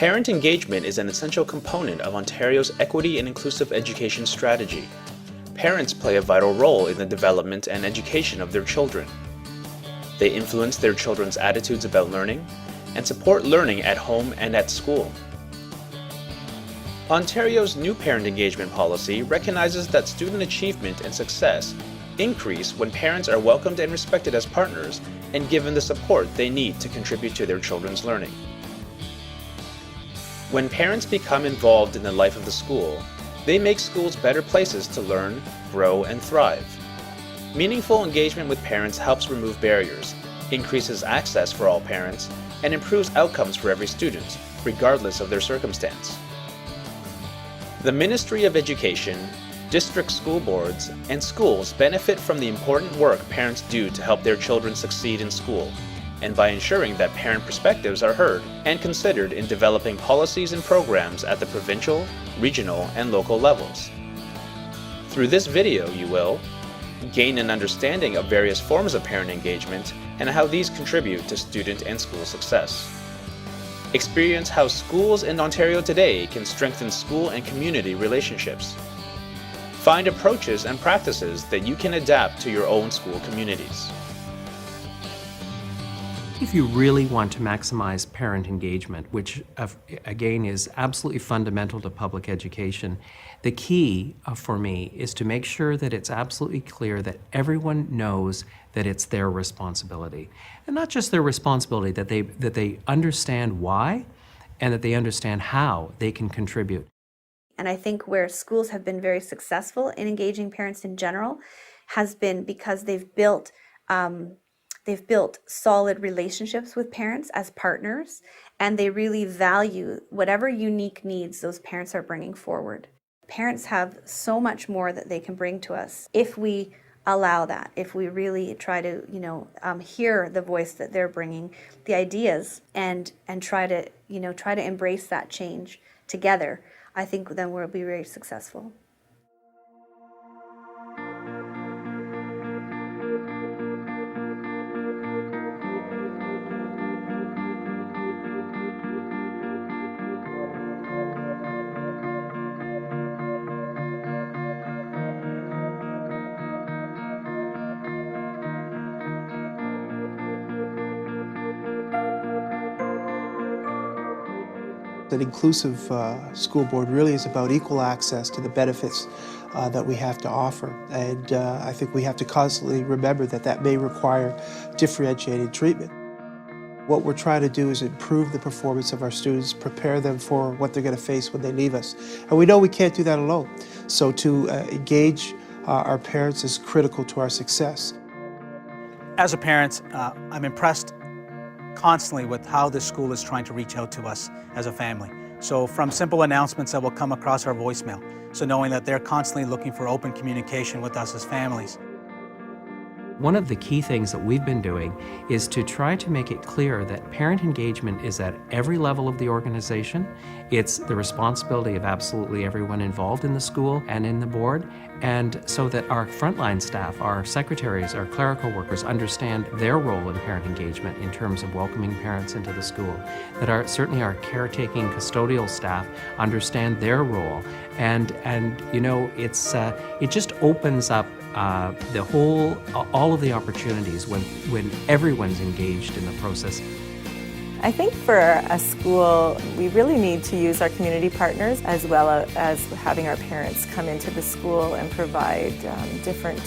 Parent engagement is an essential component of Ontario's equity and inclusive education strategy. Parents play a vital role in the development and education of their children. They influence their children's attitudes about learning and support learning at home and at school. Ontario's new parent engagement policy recognizes that student achievement and success increase when parents are welcomed and respected as partners and given the support they need to contribute to their children's learning. When parents become involved in the life of the school, they make schools better places to learn, grow, and thrive. Meaningful engagement with parents helps remove barriers, increases access for all parents, and improves outcomes for every student, regardless of their circumstance. The Ministry of Education, district school boards, and schools benefit from the important work parents do to help their children succeed in school, and by ensuring that parent perspectives are heard and considered in developing policies and programs at the provincial, regional, and local levels. Through this video, you will gain an understanding of various forms of parent engagement and how these contribute to student and school success. Experience how schools in Ontario today can strengthen school and community relationships. Find approaches and practices that you can adapt to your own school communities. If you really want to maximize parent engagement, which again is absolutely fundamental to public education, the key for me is to make sure that it's absolutely clear that everyone knows that it's their responsibility. And not just their responsibility, that they understand why and that they understand how they can contribute. And I think where schools have been very successful in engaging parents in general has been because they've built solid relationships with parents as partners, and they really value whatever unique needs those parents are bringing forward. Parents have so much more that they can bring to us if we allow that, if we really try to, hear the voice that they're bringing, the ideas, and try to embrace that change together. I think then we'll be very successful. An inclusive school board really is about equal access to the benefits that we have to offer. And I think we have to constantly remember that that may require differentiated treatment. What we're trying to do is improve the performance of our students, prepare them for what they're going to face when they leave us. And we know we can't do that alone. So to engage our parents is critical to our success. As a parent, I'm impressed constantly with how this school is trying to reach out to us as a family. So from simple announcements that will come across our voicemail, so knowing that they're constantly looking for open communication with us as families. One of the key things that we've been doing is to try to make it clear that parent engagement is at every level of the organization. It's the responsibility of absolutely everyone involved in the school and in the board, and so that our frontline staff, our secretaries, our clerical workers understand their role in parent engagement in terms of welcoming parents into the school, that certainly our caretaking custodial staff understand their role, and it just opens up all of the opportunities when everyone's engaged in the process. I think for a school, we really need to use our community partners as well as having our parents come into the school and provide different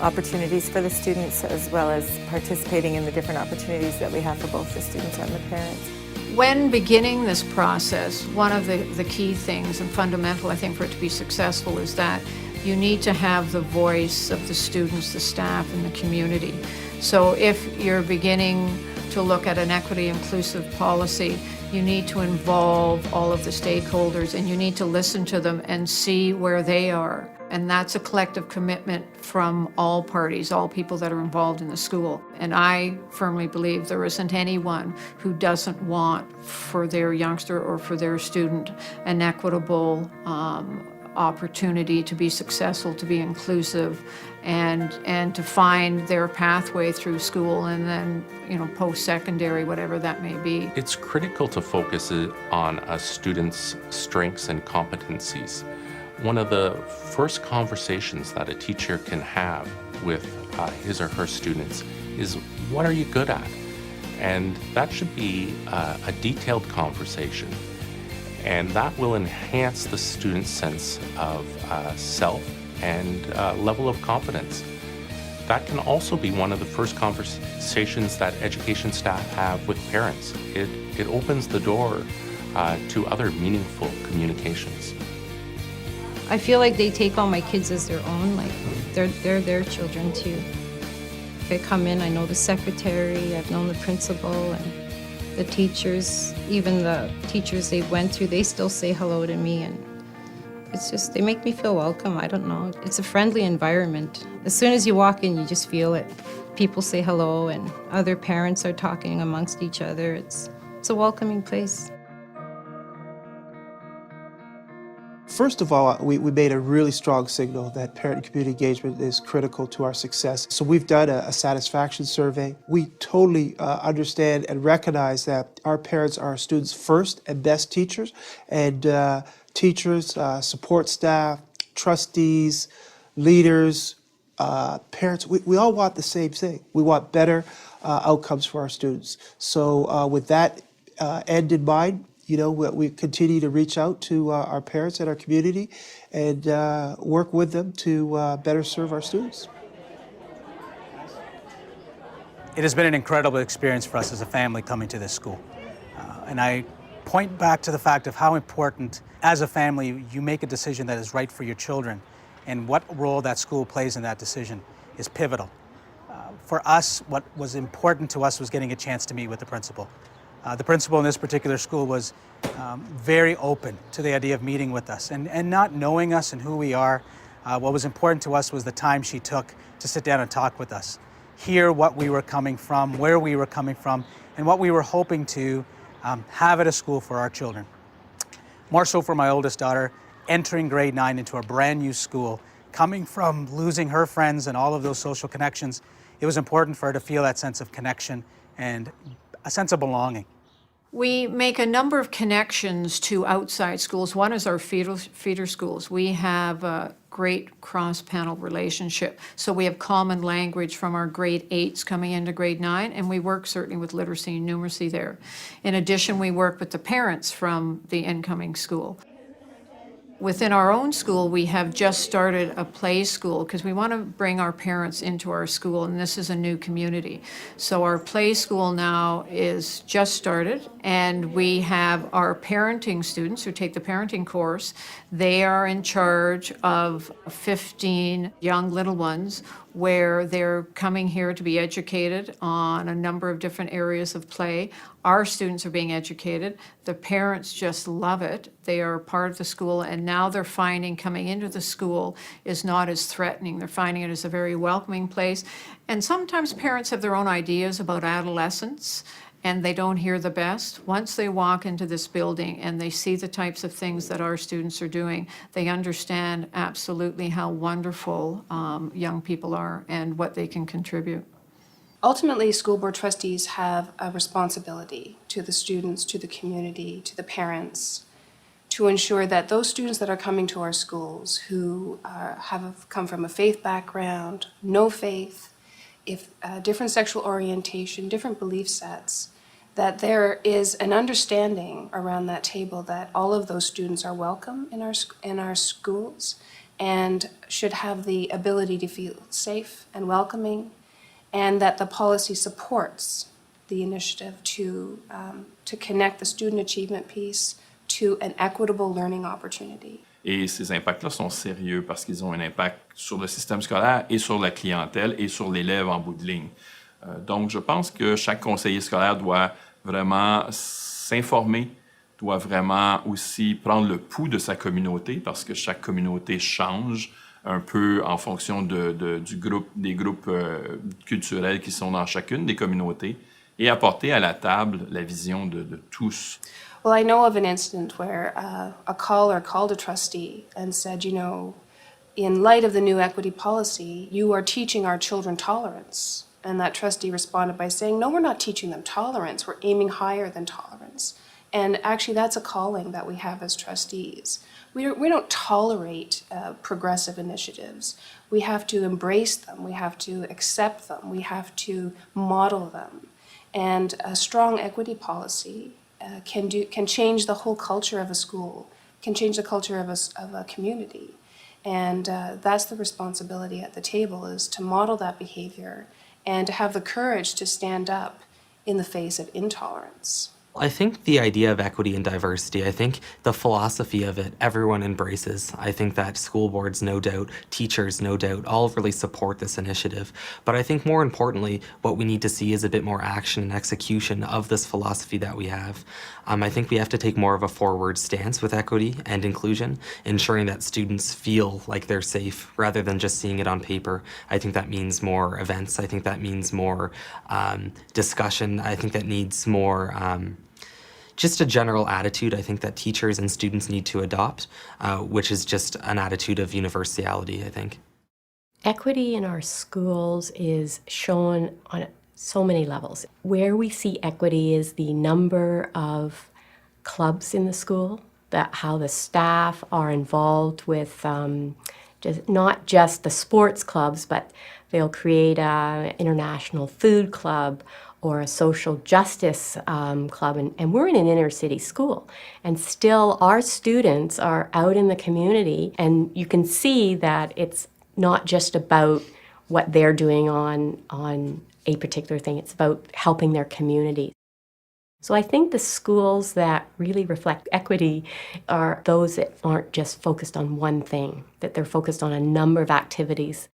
opportunities for the students, as well as participating in the different opportunities that we have for both the students and the parents. When beginning this process, one of the key things and fundamental, I think, for it to be successful is that you need to have the voice of the students, the staff, and the community. So if you're beginning to look at an equity inclusive policy, you need to involve all of the stakeholders and you need to listen to them and see where they are. And that's a collective commitment from all parties, all people that are involved in the school. And I firmly believe there isn't anyone who doesn't want for their youngster or for their student an equitable opportunity to be successful, to be inclusive, and to find their pathway through school and then, post-secondary, whatever that may be. It's critical to focus on a student's strengths and competencies. One of the first conversations that a teacher can have with his or her students is, what are you good at? And that should be a detailed conversation. And that will enhance the student's sense of self and level of confidence. That can also be one of the first conversations that education staff have with parents. It opens the door to other meaningful communications. I feel like they take all my kids as their own, like they're their children too. If I come in, I know the secretary, I've known the principal and the teachers, even the teachers they went through, they still say hello to me, and it's just, they make me feel welcome. I don't know. It's a friendly environment. As soon as you walk in, you just feel it. People say hello and other parents are talking amongst each other. It's a welcoming place. First of all, we made a really strong signal that parent and community engagement is critical to our success. So we've done a satisfaction survey. We totally understand and recognize that our parents are our students' first and best teachers, and teachers, support staff, trustees, leaders, parents, we all want the same thing. We want better outcomes for our students. So with that end in mind, we continue to reach out to our parents and our community and work with them to better serve our students. It has been an incredible experience for us as a family coming to this school. And I point back to the fact of how important, as a family, you make a decision that is right for your children, and what role that school plays in that decision is pivotal. For us, what was important to us was getting a chance to meet with the principal. The principal in this particular school was very open to the idea of meeting with us and not knowing us and who we are. What was important to us was the time she took to sit down and talk with us, hear what we were coming from, where we were coming from, and what we were hoping to have at a school for our children. More so for my oldest daughter, entering grade 9 into a brand new school, coming from losing her friends and all of those social connections, it was important for her to feel that sense of connection and a sense of belonging. We make a number of connections to outside schools. One is our feeder schools. We have a great cross-panel relationship. So we have common language from our grade 8s coming into grade 9, and we work certainly with literacy and numeracy there. In addition, we work with the parents from the incoming school. Within our own school, we have just started a play school because we want to bring our parents into our school, and this is a new community. So our play school now is just started, and we have our parenting students who take the parenting course. They are in charge of 15 young little ones where they're coming here to be educated on a number of different areas of play. Our students are being educated. The parents just love it. They are part of the school, and now they're finding coming into the school is not as threatening. They're finding it as a very welcoming place. And sometimes parents have their own ideas about adolescence, and they don't hear the best. Once they walk into this building and they see the types of things that our students are doing, they understand absolutely how wonderful young people are and what they can contribute. Ultimately, school board trustees have a responsibility to the students, to the community, to the parents, to ensure that those students that are coming to our schools who have come from a faith background, no faith, different sexual orientation, different belief sets, that there is an understanding around that table that all of those students are welcome in our schools and should have the ability to feel safe and welcoming, and that the policy supports the initiative to connect the student achievement piece to an equitable learning opportunity. Et ces impacts-là sont sérieux parce qu'ils ont un impact sur le système scolaire et sur la clientèle et sur l'élève en bout de ligne. Donc, je pense que chaque conseiller scolaire doit vraiment s'informer, doit vraiment aussi prendre le pouls de sa communauté parce que chaque communauté change un peu en fonction des groupes culturels qui sont dans chacune des communautés et apporter à la table la vision de tous. Well, I know of an incident where a caller called a trustee and said, you know, in light of the new equity policy, you are teaching our children tolerance. And that trustee responded by saying, no, we're not teaching them tolerance, we're aiming higher than tolerance. And actually that's a calling that we have as trustees. We don't tolerate progressive initiatives. We have to embrace them, we have to accept them, we have to model them. And a strong equity policy can change the whole culture of a school, can change the culture of a community. And that's the responsibility at the table, is to model that behavior and to have the courage to stand up in the face of intolerance. I think the idea of equity and diversity, I think the philosophy of it, everyone embraces. I think that school boards, no doubt, teachers, no doubt, all really support this initiative. But I think more importantly, what we need to see is a bit more action and execution of this philosophy that we have. I think we have to take more of a forward stance with equity and inclusion, ensuring that students feel like they're safe rather than just seeing it on paper. I think that means more events. I think that means more discussion. I think that needs more just a general attitude, I think, that teachers and students need to adopt, which is just an attitude of universality, I think. Equity in our schools is shown on so many levels. Where we see equity is the number of clubs in the school, how the staff are involved with not just the sports clubs, but they'll create an international food club or a social justice club, and we're in an inner city school, and still our students are out in the community, and you can see that it's not just about what they're doing on a particular thing, it's about helping their community. So I think the schools that really reflect equity are those that aren't just focused on one thing, that they're focused on a number of activities.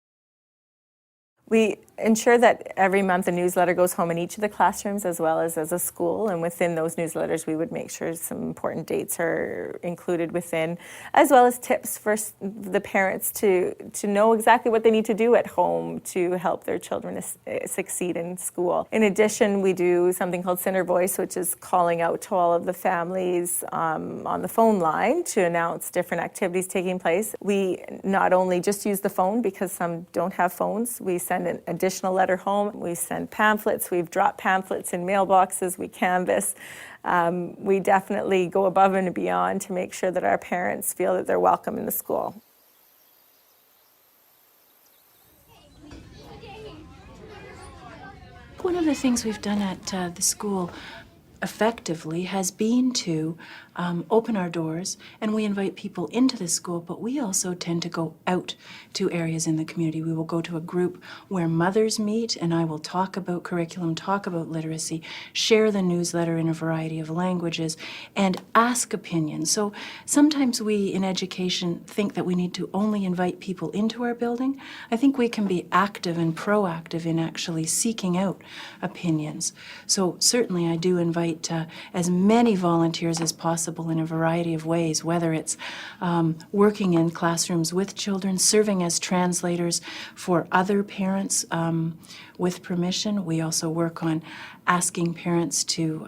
We ensure that every month a newsletter goes home in each of the classrooms as well as a school, and within those newsletters we would make sure some important dates are included within, as well as tips for the parents to know exactly what they need to do at home to help their children succeed in school. In addition, we do something called Center Voice, which is calling out to all of the families on the phone line to announce different activities taking place. We not only just use the phone, because some don't have phones, we send an additional letter home. We send pamphlets. We've dropped pamphlets in mailboxes. We canvass. We definitely go above and beyond to make sure that our parents feel that they're welcome in the school. One of the things we've done at the school effectively has been to open our doors, and we invite people into the school, but we also tend to go out to areas in the community. We will go to a group where mothers meet, and I will talk about curriculum, talk about literacy, share the newsletter in a variety of languages, and ask opinions. So sometimes we in education think that we need to only invite people into our building. I think we can be active and proactive in actually seeking out opinions. So certainly I do invite as many volunteers as possible in a variety of ways, whether it's working in classrooms with children, serving as translators for other parents with permission. We also work on asking parents to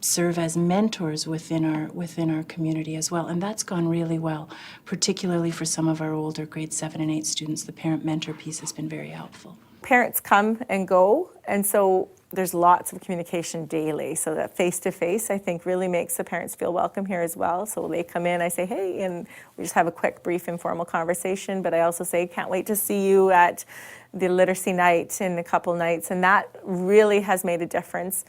serve as mentors within our community as well, and that's gone really well, particularly for some of our older grade 7 and 8 students. The parent mentor piece has been very helpful. Parents come and go, and so there's lots of communication daily, so that face-to-face, I think, really makes the parents feel welcome here as well. So they come in, I say, hey, and we just have a quick, brief, informal conversation, but I also say, can't wait to see you at the literacy night in a couple nights, and that really has made a difference.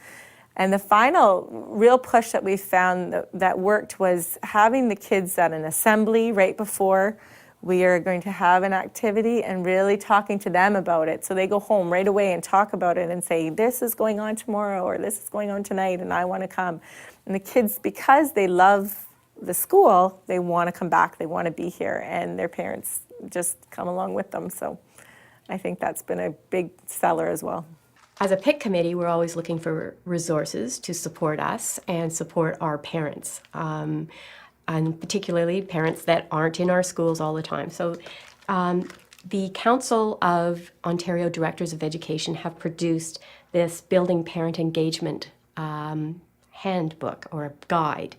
And the final real push that we found that worked was having the kids at an assembly right before we are going to have an activity and really talking to them about it. So they go home right away and talk about it and say, this is going on tomorrow or this is going on tonight and I want to come. And the kids, because they love the school, they want to come back, they want to be here, and their parents just come along with them. So I think that's been a big seller as well. As a PIC committee, we're always looking for resources to support us and support our parents. And particularly parents that aren't in our schools all the time. So the Council of Ontario Directors of Education have produced this Building Parent Engagement handbook or a guide.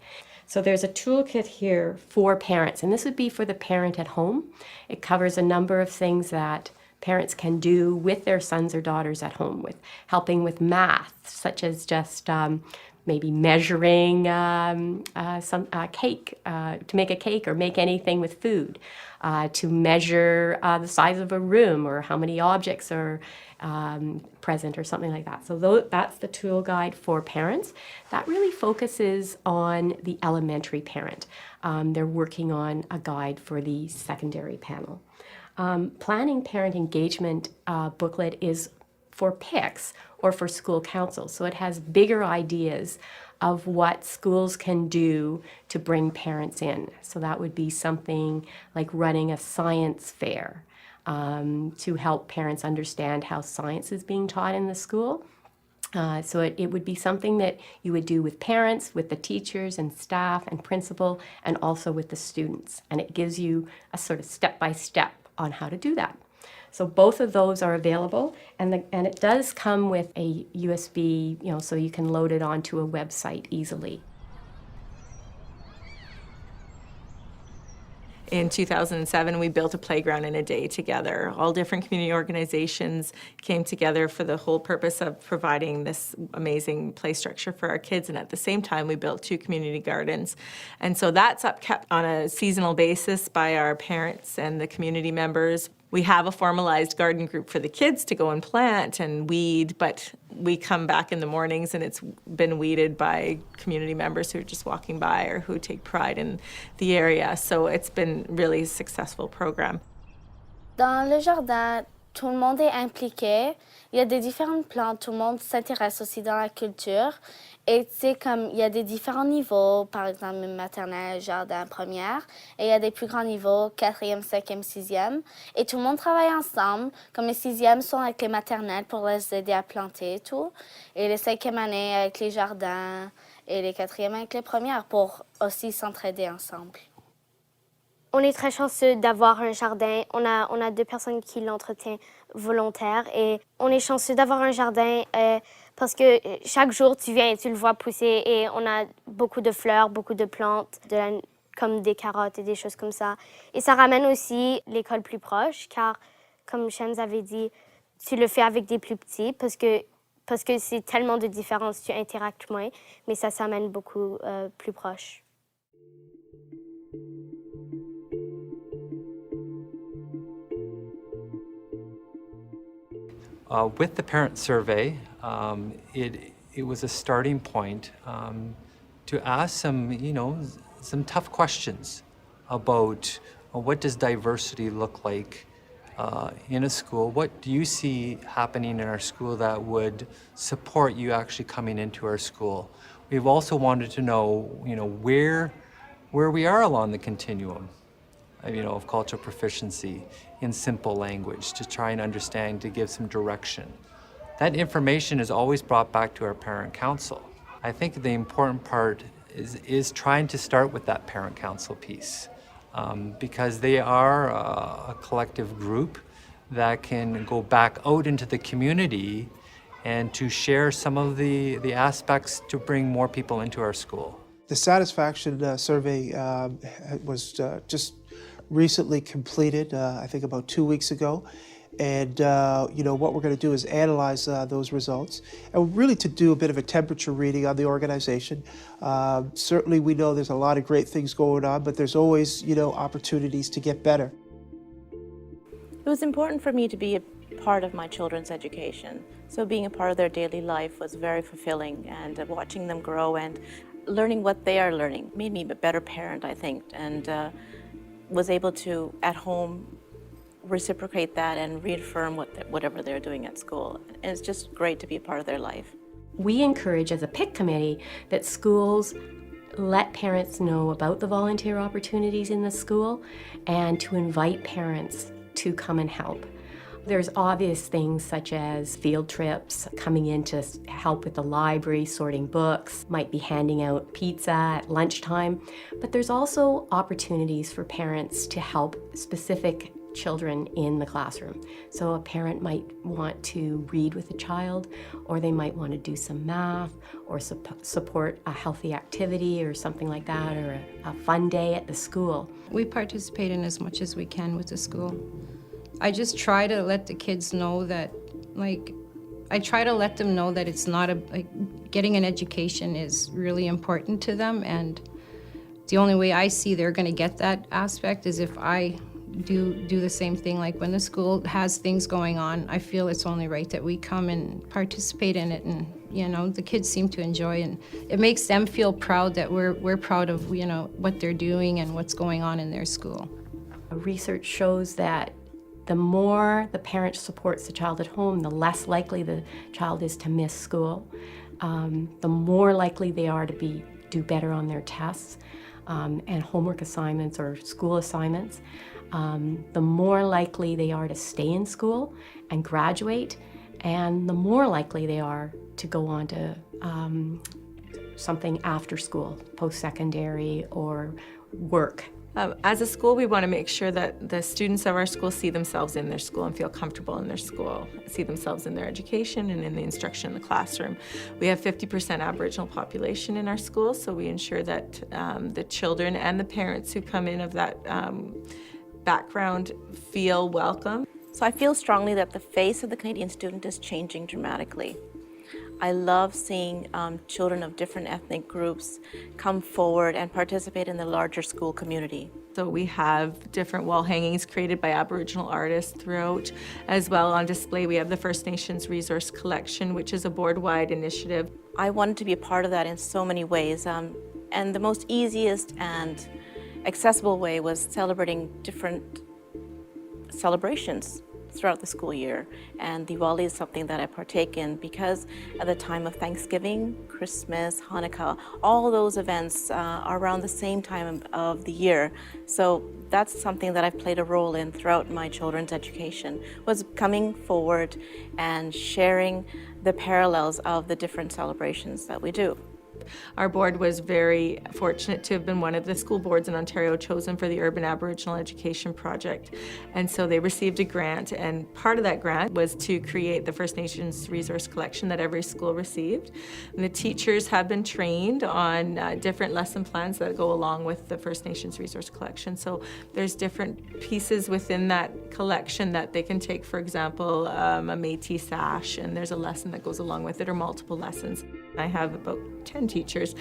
So there's a toolkit here for parents, and this would be for the parent at home. It covers a number of things that parents can do with their sons or daughters at home, with helping with math, such as just maybe measuring some cake, to make a cake or make anything with food, to measure the size of a room or how many objects are present or something like that. So that's the tool guide for parents. That really focuses on the elementary parent. They're working on a guide for the secondary panel. Planning parent engagement booklet is for PICs or for school council. So it has bigger ideas of what schools can do to bring parents in. So that would be something like running a science fair to help parents understand how science is being taught in the school. So it would be something that you would do with parents, with the teachers and staff and principal, and also with the students. And it gives you a sort of step-by-step on how to do that. So both of those are available, and it does come with a USB, so you can load it onto a website easily. In 2007, we built a playground in a day together. All different community organizations came together for the whole purpose of providing this amazing play structure for our kids, and at the same time, we built 2 community gardens. And so that's kept on a seasonal basis by our parents and the community members. We have a formalized garden group for the kids to go and plant and weed, but we come back in the mornings and it's been weeded by community members who are just walking by or who take pride in the area. So it's been really a successful program. Dans le jardin, tout le monde est impliqué. Il y a des différentes plantes, tout le monde s'intéresse aussi dans la culture. Et tu sais, comme il y a des différents niveaux, par exemple maternelle, jardin, première, et il y a des plus grands niveaux, 4e, 5e, 6e. Et tout le monde travaille ensemble, comme les 6e sont avec les maternelles pour les aider à planter et tout. Et les 5e années avec les jardins, et les 4e avec les premières pour aussi s'entraider ensemble. On est très chanceux d'avoir un jardin. On a 2 personnes qui l'entretiennent volontaire et on est chanceux d'avoir un jardin parce que chaque jour tu viens et tu le vois pousser et on a beaucoup de fleurs, beaucoup de plantes, comme des carottes et des choses comme ça. Et ça ramène aussi l'école plus proche car, comme Shanz avait dit, tu le fais avec des plus petits parce que c'est tellement de différences, tu interactes moins, mais ça s'amène beaucoup plus proche. With the parent survey, it was a starting point to ask some tough questions about what does diversity look like in a school? What do you see happening in our school that would support you actually coming into our school? We've also wanted to know, where we are along the continuum, of cultural proficiency in simple language to try and understand, to give some direction. That information is always brought back to our parent council. I think the important part is trying to start with that parent council piece because they are a collective group that can go back out into the community and to share some of the aspects to bring more people into our school. The satisfaction survey was just recently completed, I think about 2 weeks ago. And what we're going to do is analyze those results and really to do a bit of a temperature reading on the organization. Certainly we know there's a lot of great things going on, but there's always, opportunities to get better. It was important for me to be a part of my children's education. So being a part of their daily life was very fulfilling, and watching them grow and learning what they are learning made me a better parent, I think, and was able to, at home, reciprocate that and reaffirm whatever they're doing at school. And it's just great to be a part of their life. We encourage as a PIC committee that schools let parents know about the volunteer opportunities in the school and to invite parents to come and help. There's obvious things such as field trips, coming in to help with the library, sorting books, might be handing out pizza at lunchtime, but there's also opportunities for parents to help specific children in the classroom. So a parent might want to read with a child, or they might want to do some math, or support a healthy activity or something like that, or a fun day at the school. We participate in as much as we can with the school. I just try to let the kids know that, I try to let them know that it's not getting an education is really important to them, and the only way I see they're going to get that aspect is if I do the same thing. Like when the school has things going on, I feel it's only right that we come and participate in it, and the kids seem to enjoy, and it makes them feel proud that we're proud of what they're doing and what's going on in their school. Research shows that the more the parent supports the child at home, the less likely the child is to miss school. The more likely they are to do better on their tests and homework assignments or school assignments. The more likely they are to stay in school and graduate, and the more likely they are to go on to something after school, post-secondary or work. As a school, we want to make sure that the students of our school see themselves in their school and feel comfortable in their school, see themselves in their education and in the instruction in the classroom. We have 50% Aboriginal population in our school, so we ensure that the children and the parents who come in of that background feel welcome. So I feel strongly that the face of the Canadian student is changing dramatically. I love seeing children of different ethnic groups come forward and participate in the larger school community. So we have different wall hangings created by Aboriginal artists throughout. As well, on display we have the First Nations Resource Collection, which is a board-wide initiative. I wanted to be a part of that in so many ways, and the most easiest and accessible way was celebrating different celebrations throughout the school year, and Diwali is something that I partake in because at the time of Thanksgiving, Christmas, Hanukkah, all those events are around the same time of the year. So that's something that I've played a role in throughout my children's education, was coming forward and sharing the parallels of the different celebrations that we do. Our board was very fortunate to have been one of the school boards in Ontario chosen for the Urban Aboriginal Education Project. And so they received a grant, and part of that grant was to create the First Nations Resource Collection that every school received. And the teachers have been trained on different lesson plans that go along with the First Nations Resource Collection. So there's different pieces within that collection that they can take, for example, a Métis sash, and there's a lesson that goes along with it, or multiple lessons. I have about 10 teachers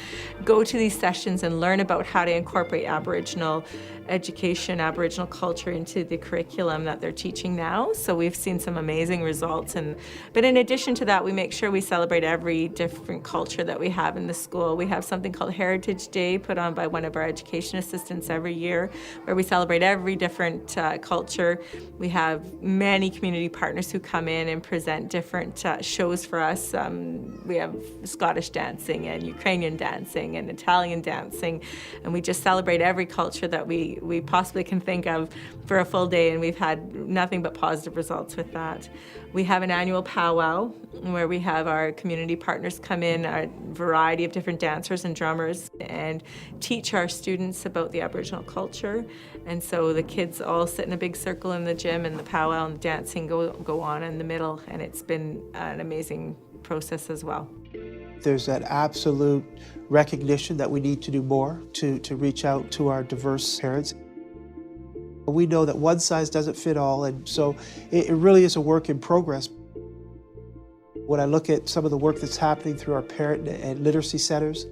go to these sessions and learn about how to incorporate Aboriginal education, Aboriginal culture into the curriculum that they're teaching now. So we've seen some amazing results. But in addition to that, we make sure we celebrate every different culture that we have in the school. We have something called Heritage Day put on by one of our education assistants every year, where we celebrate every different culture. We have many community partners who come in and present different shows for us. We have Scottish dancing and Ukrainian dancing and Italian dancing, and we just celebrate every culture that we possibly can think of for a full day, and we've had nothing but positive results with that. We have an annual powwow where we have our community partners come in, a variety of different dancers and drummers, and teach our students about the Aboriginal culture. And so the kids all sit in a big circle in the gym, and the powwow and the dancing go on in the middle, and it's been an amazing process as well. There's that absolute recognition that we need to do more to reach out to our diverse parents. We know that one size doesn't fit all, and so it really is a work in progress. When I look at some of the work that's happening through our parent and literacy centers,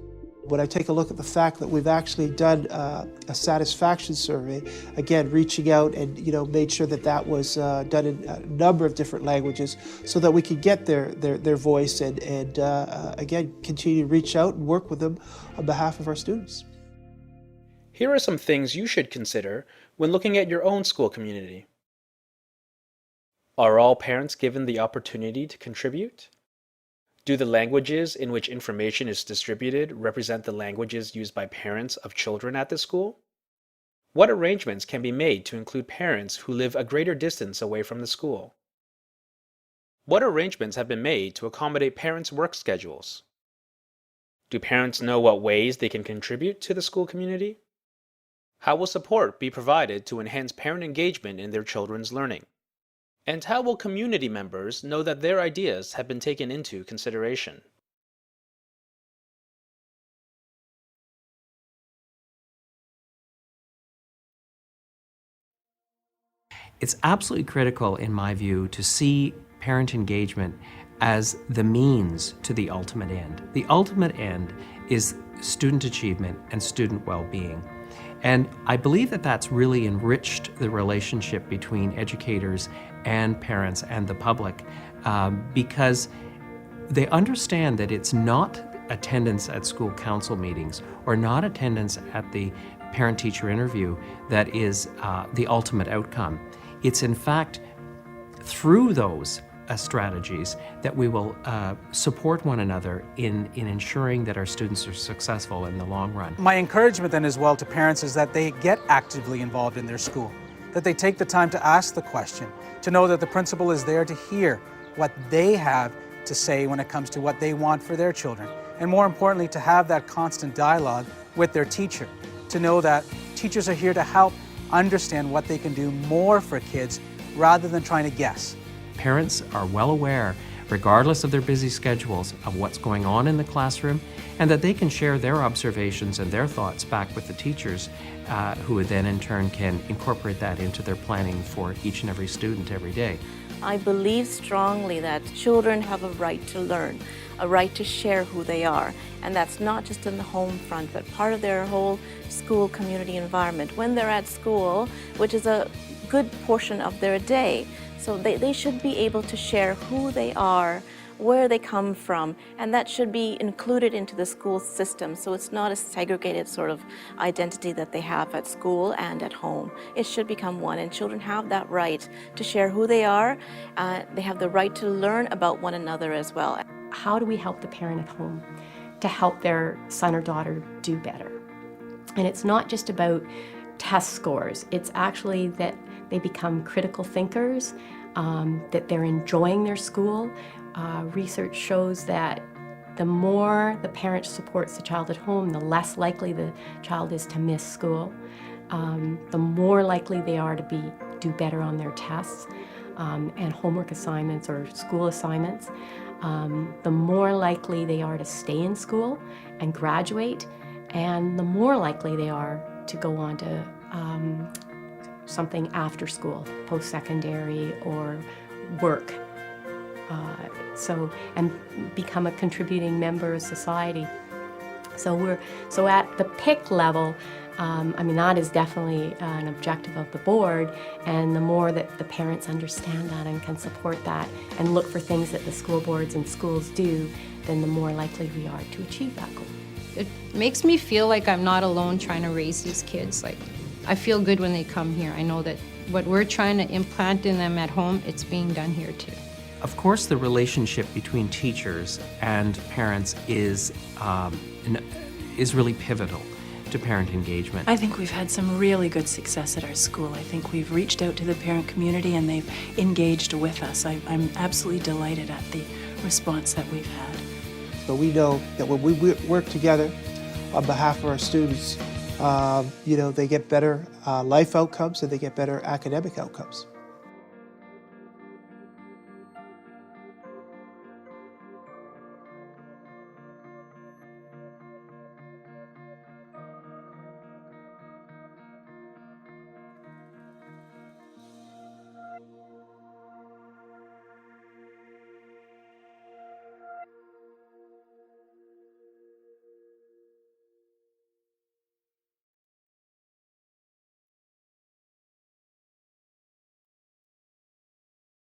when I take a look at the fact that we've actually done a satisfaction survey, again, reaching out and made sure that that was done in a number of different languages so that we could get their voice and again, continue to reach out and work with them on behalf of our students. Here are some things you should consider when looking at your own school community. Are all parents given the opportunity to contribute? Do the languages in which information is distributed represent the languages used by parents of children at the school? What arrangements can be made to include parents who live a greater distance away from the school? What arrangements have been made to accommodate parents' work schedules? Do parents know what ways they can contribute to the school community? How will support be provided to enhance parent engagement in their children's learning? And how will community members know that their ideas have been taken into consideration? It's absolutely critical, in my view, to see parent engagement as the means to the ultimate end. The ultimate end is student achievement and student well-being. And I believe that that's really enriched the relationship between educators and parents and the public because they understand that it's not attendance at school council meetings or not attendance at the parent-teacher interview that is the ultimate outcome. It's in fact through those strategies that we will support one another in ensuring that our students are successful in the long run. My encouragement then as well to parents is that they get actively involved in their school, that they take the time to ask the question, to know that the principal is there to hear what they have to say when it comes to what they want for their children, and more importantly, to have that constant dialogue with their teacher, to know that teachers are here to help understand what they can do more for kids rather than trying to guess. Parents are well aware, regardless of their busy schedules, of what's going on in the classroom, and that they can share their observations and their thoughts back with the teachers, who then in turn can incorporate that into their planning for each and every student every day. I believe strongly that children have a right to learn, a right to share who they are, and that's not just in the home front, but part of their whole school community environment. When they're at school, which is a good portion of their day, so they should be able to share who they are, where they come from, and that should be included into the school system, so it's not a segregated sort of identity that they have at school and at home. It should become one, and children have that right to share who they are. They have the right to learn about one another as well. How do we help the parent at home to help their son or daughter do better? And it's not just about test scores. It's actually that they become critical thinkers, that they're enjoying their school. Research shows that the more the parent supports the child at home, the less likely the child is to miss school. The more likely they are to do better on their tests and homework assignments or school assignments. The more likely they are to stay in school and graduate, and the more likely they are to go on to something after school, post-secondary or work. And become a contributing member of society. So at the PIC level, that is definitely an objective of the board, and the more that the parents understand that and can support that and look for things that the school boards and schools do, then the more likely we are to achieve that goal. It makes me feel like I'm not alone trying to raise these kids. Like, I feel good when they come here. I know that what we're trying to implant in them at home, it's being done here too. Of course, the relationship between teachers and parents is really pivotal to parent engagement. I think we've had some really good success at our school. I think we've reached out to the parent community and they've engaged with us. I'm absolutely delighted at the response that we've had. But we know that when we work together on behalf of our students, they get better life outcomes and they get better academic outcomes.